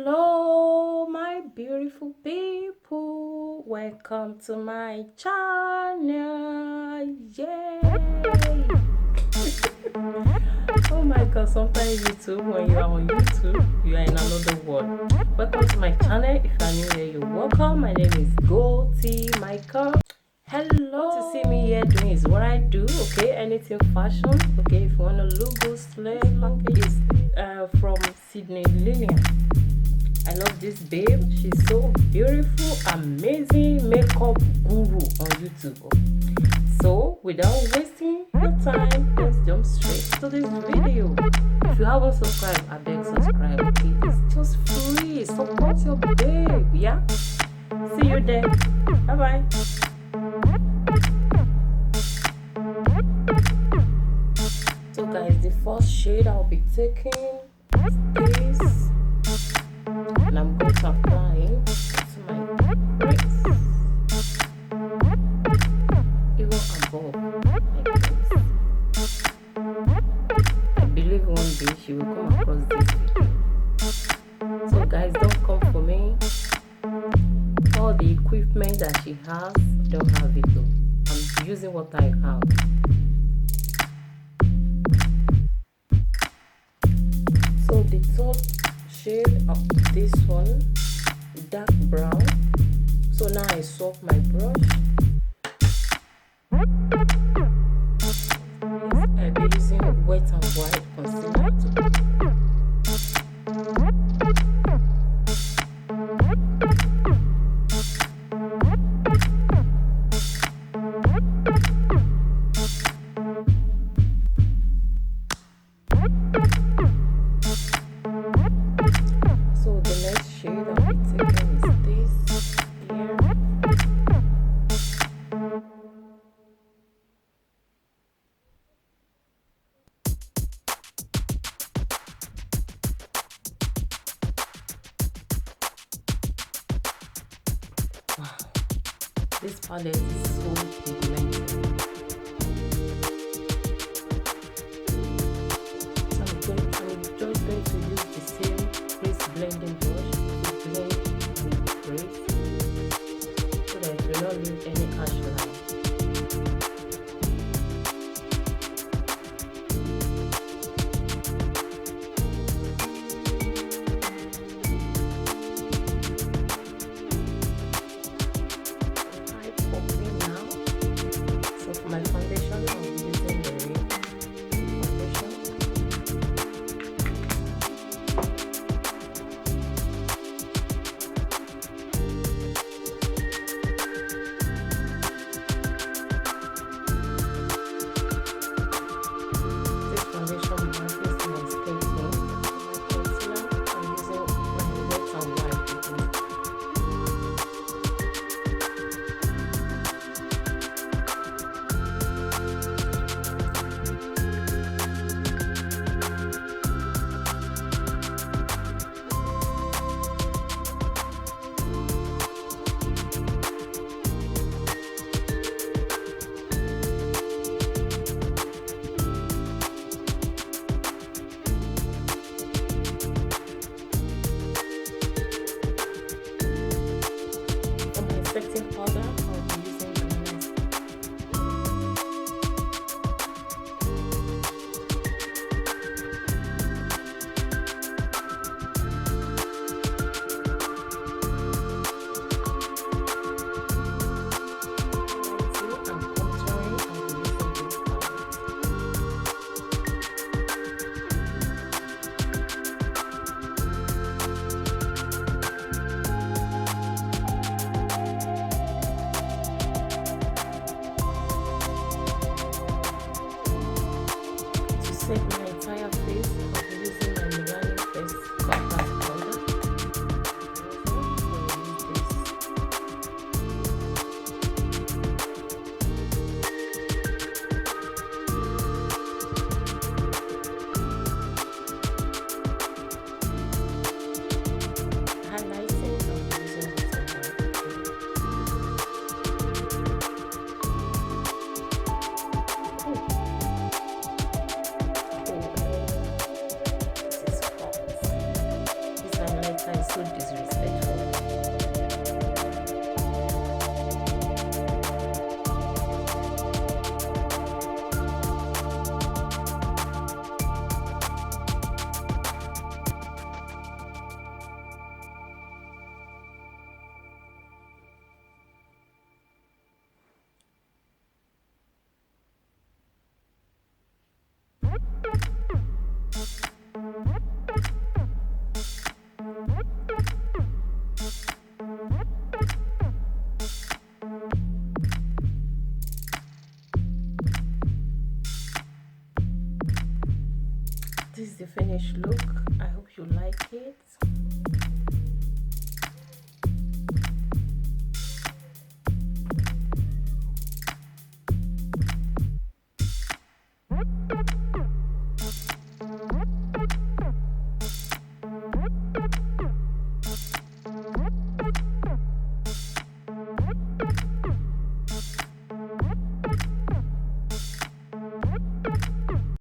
Hello my beautiful people, welcome to my channel. Yay! Oh my god, sometimes YouTube, when you are on YouTube, you are in another world. Welcome to my channel. If you are new here, you're welcome. My name is Goldie Michael. Hello. To see me here doing is what I do. Okay, anything fashion. Okay, if you want to look good, slay package is from Sydney Lilian. I love this babe. She's so beautiful, amazing makeup guru on YouTube. So without wasting your time, let's jump straight to this video. If you haven't subscribed, I beg subscribe. Okay, it's just free. Support your babe. Yeah. See you there. Bye bye. So guys, the first shade I'll be taking is this, and I'm going to apply it to my crease, even above like this. I believe one day she will come across this video. So guys, don't come for me. All the equipment that she has, I don't have it though. I'm using what I have. So the top shade of this one, dark brown. So now I swap my brush. I'll be using wet and white concealer to this palette is so pigmented. So I'm just going to use the same crease blending brush to blend the crease so that it will not leave any harsh line. so disrespectful. This is the finished look. I hope you like it.